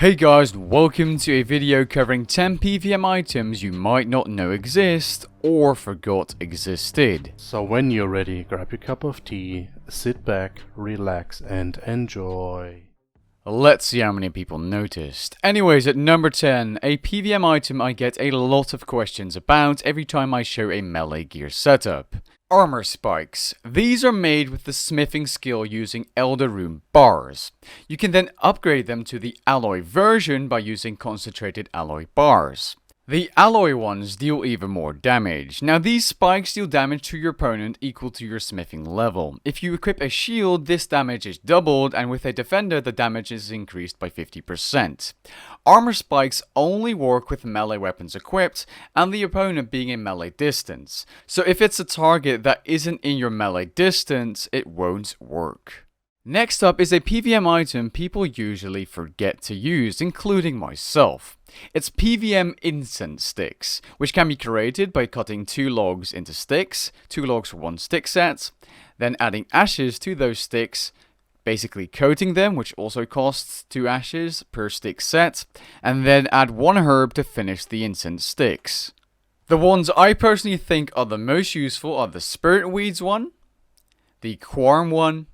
Hey guys, welcome to a video covering 10 PvM items you might not know exist or forgot existed. So when you're ready, grab your cup of tea, sit back, relax and enjoy. Let's see how many people noticed. Anyways, at number 10, a PvM item I get a lot of questions about every time I show a melee gear setup. Armor spikes. These are made with the smithing skill using Elder Rune bars. You can then upgrade them to the alloy version by using concentrated alloy bars. The alloy ones deal even more damage. Now these spikes deal damage to your opponent equal to your smithing level. If you equip a shield, this damage is doubled, and with a defender the damage is increased by 50%. Armor spikes only work with melee weapons equipped and the opponent being in melee distance. So if it's a target that isn't in your melee distance, it won't work. Next up is a PvM item people usually forget to use, including myself. It's PvM incense sticks, which can be created by cutting 2 logs into sticks, 2 logs for 1 stick set, then adding ashes to those sticks, basically coating them, which also costs 2 ashes per stick set, and then add 1 herb to finish the incense sticks. The ones I personally think are the most useful are the Spirit Weeds one, the Quarm one,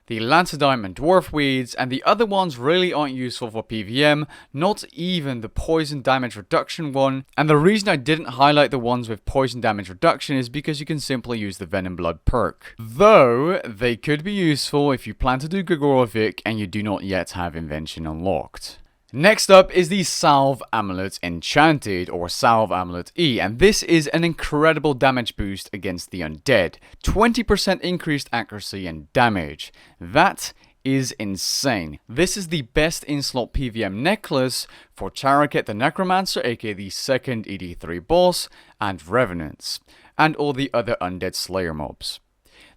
the Lantadime and Dwarf Weeds, and the other ones really aren't useful for PvM, not even the Poison Damage Reduction one. And the reason I didn't highlight the ones with Poison Damage Reduction is because you can simply use the Venom Blood perk. Though, they could be useful if you plan to do Gregorovic and you do not yet have Invention unlocked. Next up is the Salve Amulet Enchanted, or Salve Amulet E, and this is an incredible damage boost against the undead. 20% increased accuracy and damage. That is insane. This is the best in-slot PvM necklace for Charaket the Necromancer, aka the second ED3 boss, and Revenants, and all the other undead slayer mobs.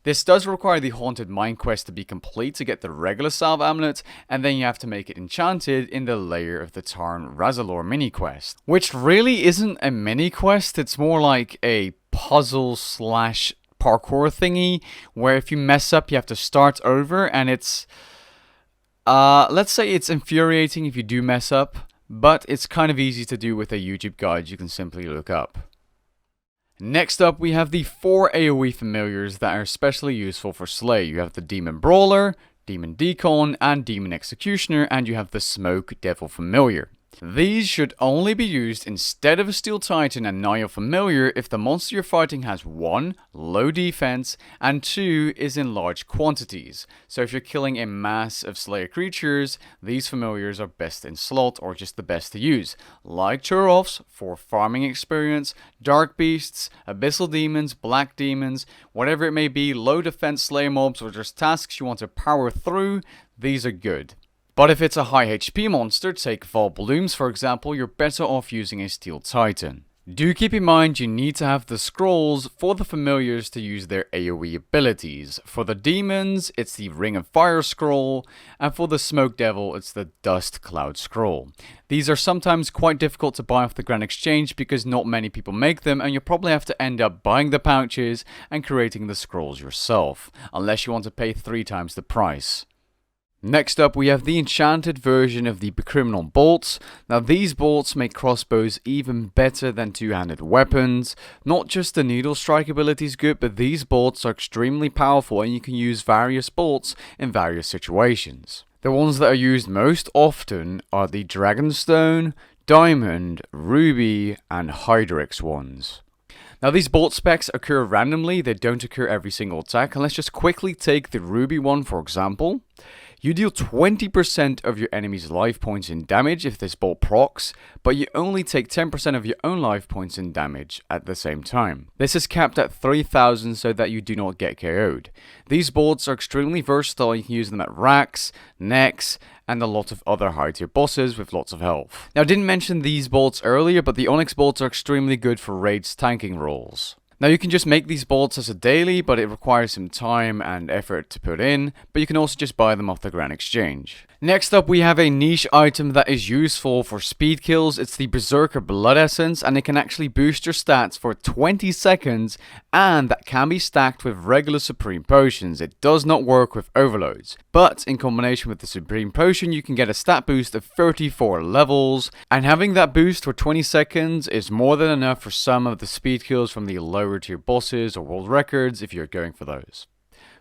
This does require the Haunted Mine quest to be complete to get the regular Salve Amulet, and then you have to make it enchanted in the Lair of the Tarn Razalor mini quest. Which really isn't a mini quest, it's more like a puzzle slash parkour thingy, where if you mess up you have to start over, and it's... let's say it's infuriating if you do mess up, but it's kind of easy to do with a YouTube guide you can simply look up. Next up, we have the 4 AoE familiars that are especially useful for Slay. You have the Demon Brawler, Demon Deacon, and Demon Executioner, and you have the Smoke Devil familiar. These should only be used instead of a Steel Titan and Nile familiar if the monster you're fighting has 1, low defense, and 2, is in large quantities. So if you're killing a mass of Slayer creatures, these familiars are best in slot or just the best to use. Like Turovs for farming experience, Dark Beasts, Abyssal Demons, Black Demons, whatever it may be, low defense Slayer mobs or just tasks you want to power through, these are good. But if it's a high HP monster, take Vol Blooms for example, you're better off using a Steel Titan. Do keep in mind you need to have the scrolls for the familiars to use their AoE abilities. For the demons, it's the Ring of Fire scroll, and for the Smoke Devil, it's the Dust Cloud scroll. These are sometimes quite difficult to buy off the Grand Exchange because not many people make them, and you'll probably have to end up buying the pouches and creating the scrolls yourself, unless you want to pay 3 times the price. Next up, we have the enchanted version of the Criminal Bolts. Now these bolts make crossbows even better than two-handed weapons. Not just the needle strike ability is good, but these bolts are extremely powerful and you can use various bolts in various situations. The ones that are used most often are the Dragonstone, Diamond, Ruby, and Hydrix ones. Now these bolt specs occur randomly, they don't occur every single attack, and let's just quickly take the Ruby one for example. You deal 20% of your enemy's life points in damage if this bolt procs, but you only take 10% of your own life points in damage at the same time. This is capped at 3000 so that you do not get KO'd. These bolts are extremely versatile, you can use them at Rax, Nex, and a lot of other high tier bosses with lots of health. Now I didn't mention these bolts earlier, but the Onyx bolts are extremely good for raids tanking roles. Now you can just make these bolts as a daily, but it requires some time and effort to put in, but you can also just buy them off the Grand Exchange. Next up, we have a niche item that is useful for speed kills. It's the Berserker Blood Essence, and it can actually boost your stats for 20 seconds, and that can be stacked with regular Supreme Potions. It does not work with Overloads, but in combination with the Supreme Potion, you can get a stat boost of 34 levels, and having that boost for 20 seconds is more than enough for some of the speed kills from the lower tier bosses or world records if you're going for those.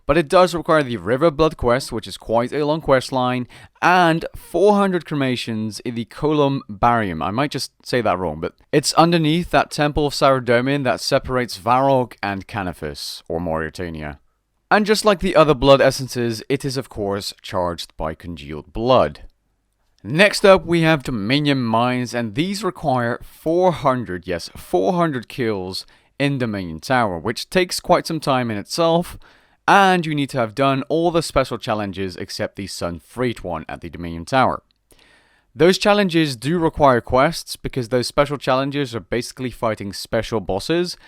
But it does require the River Blood quest, which is quite a long quest line, and 400 cremations in the Columbarium. I might just say that wrong, but it's underneath that Temple of Saradomin that separates Varrock and Canifis, or Mauritania. And just like the other blood essences, it is of course charged by congealed blood. Next up, we have Dominion Mines, and these require 400 kills in Dominion Tower, which takes quite some time in itself. And you need to have done all the special challenges except the Sunfreet one at the Dominion Tower. Those challenges do require quests because those special challenges are basically fighting special bosses.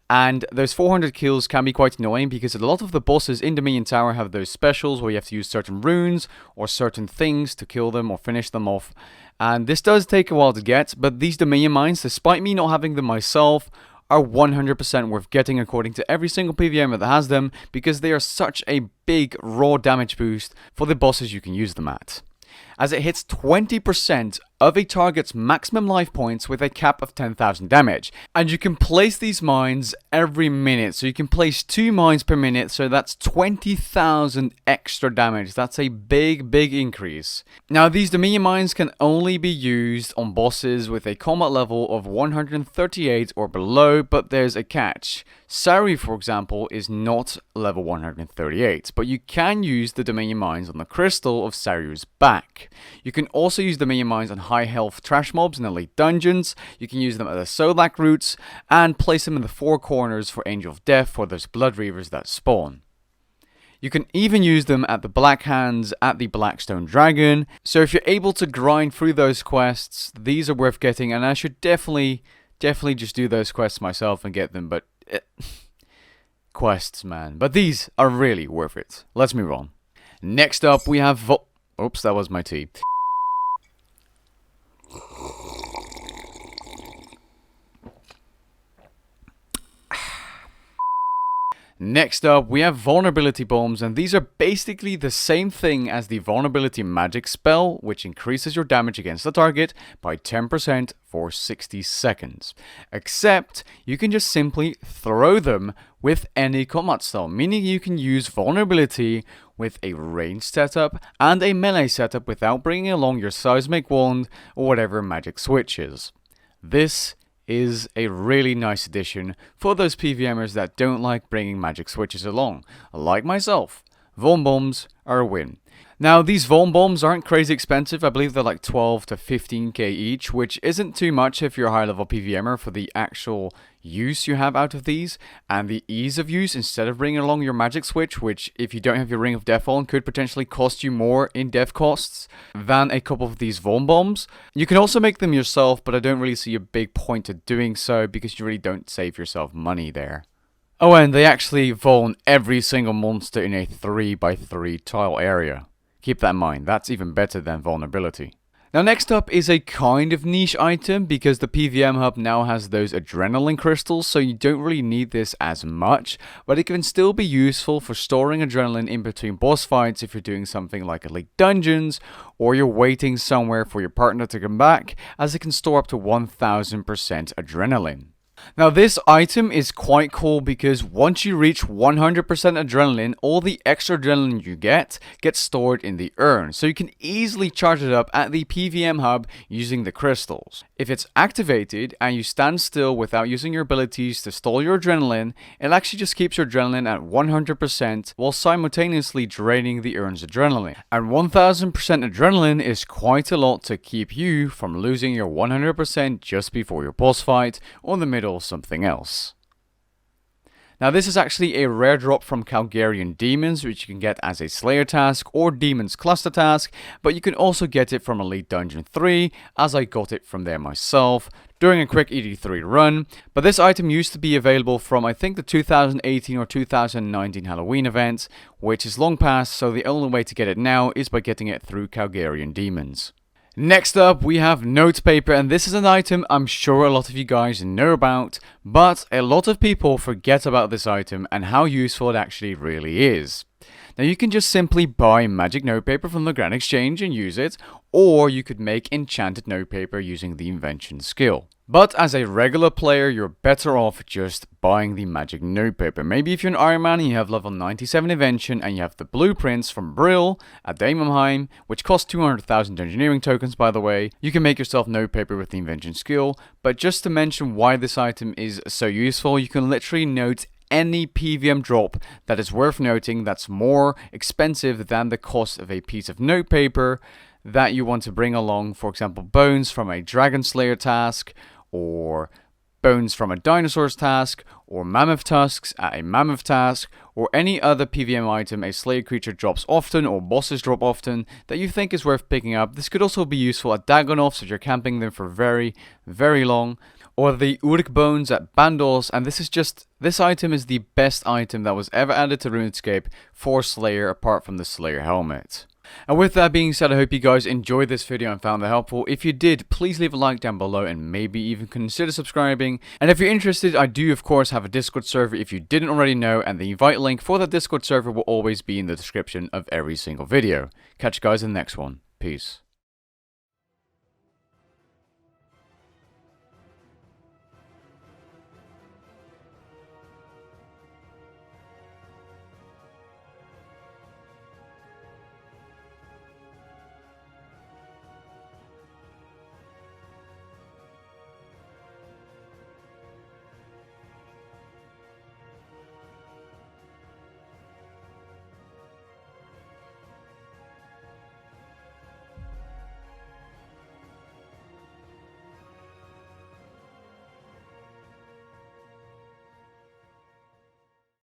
And those 400 kills can be quite annoying because a lot of the bosses in Dominion Tower have those specials where you have to use certain runes or certain things to kill them or finish them off. And this does take a while to get, but these Dominion Mines, despite me not having them myself, are 100% worth getting according to every single PvM that has them because they are such a big raw damage boost for the bosses you can use them at. As it hits 20% of a target's maximum life points with a cap of 10,000 damage. And you can place these mines every minute, so you can place 2 mines per minute, so that's 20,000 extra damage. That's a big increase. Now these Dominion mines can only be used on bosses with a combat level of 138 or below, but there's a catch. Sari, for example, is not level 138, but you can use the Dominion mines on the crystal of Saryu's back. You can also use Dominion mines on high health trash mobs in elite dungeons. You can use them at the Solak routes and place them in the 4 corners for Angel of Death for those Blood Reavers that spawn. You can even use them at the Black Hands at the Blackstone Dragon. So if you're able to grind through those quests, these are worth getting, and I should definitely just do those quests myself and get them, but quests, man. But these are really worth it. Let's move on. Next up, we have oops, that was my tea. Next up, we have vulnerability bombs, and these are basically the same thing as the vulnerability magic spell, which increases your damage against the target by 10% for 60 seconds. Except, you can just simply throw them with any combat style, meaning you can use vulnerability with a ranged setup and a melee setup without bringing along your seismic wand or whatever magic switch is. This is a really nice addition for those PvMers that don't like bringing magic switches along. Like myself, Vuln Bombs are a win. Now, these Vuln Bombs aren't crazy expensive. I believe they're like 12 to 15k each, which isn't too much if you're a high level PvMer for the actual use you have out of these and the ease of use instead of bringing along your magic switch, which if you don't have your Ring of Death on could potentially cost you more in death costs than a couple of these Vuln Bombs. You can also make them yourself, but I don't really see a big point of doing so because you really don't save yourself money there. Oh, and they actually vuln every single monster in a 3x3 tile area. Keep that in mind, that's even better than vulnerability. Now next up is a kind of niche item because the PvM hub now has those adrenaline crystals, so you don't really need this as much, but it can still be useful for storing adrenaline in between boss fights if you're doing something like elite dungeons or you're waiting somewhere for your partner to come back, as it can store up to 1000% adrenaline. Now this item is quite cool because once you reach 100% adrenaline, all the extra adrenaline you get gets stored in the urn, so you can easily charge it up at the PvM hub using the crystals. If it's activated and you stand still without using your abilities to store your adrenaline, it actually just keeps your adrenaline at 100% while simultaneously draining the urn's adrenaline. And 1000% adrenaline is quite a lot to keep you from losing your 100% just before your boss fight or in the middle of something else. Now this is actually a rare drop from Calgarian Demons, which you can get as a Slayer task or Demons Cluster task, but you can also get it from Elite Dungeon 3, as I got it from there myself, during a quick ED3 run. But this item used to be available from I think the 2018 or 2019 Halloween event, which is long past, so the only way to get it now is by getting it through Calgarian Demons. Next up, we have note paper, and this is an item I'm sure a lot of you guys know about, but a lot of people forget about this item and how useful it actually really is. Now you can just simply buy magic notepaper from the Grand Exchange and use it, or you could make enchanted notepaper using the invention skill. But as a regular player, you're better off just buying the magic notepaper. Maybe if you're an Iron Man and you have level 97 invention and you have the blueprints from Brill at Damonheim, which cost 200,000 engineering tokens by the way, you can make yourself notepaper with the invention skill. But just to mention why this item is so useful, you can literally note any PvM drop that is worth noting that's more expensive than the cost of a piece of notepaper that you want to bring along. For example, bones from a Dragon Slayer task, or bones from a dinosaur's task, or mammoth tusks at a mammoth task, or any other PvM item a Slayer creature drops often or bosses drop often that you think is worth picking up. This could also be useful at Dagonoths if you're camping them for very, very long, or the Urk bones at Bandos, and this item is the best item that was ever added to RuneScape for Slayer apart from the Slayer helmet. And with that being said, I hope you guys enjoyed this video and found it helpful. If you did, please leave a like down below and maybe even consider subscribing. And if you're interested, I do of course have a Discord server if you didn't already know, and the invite link for that Discord server will always be in the description of every single video. Catch you guys in the next one. Peace.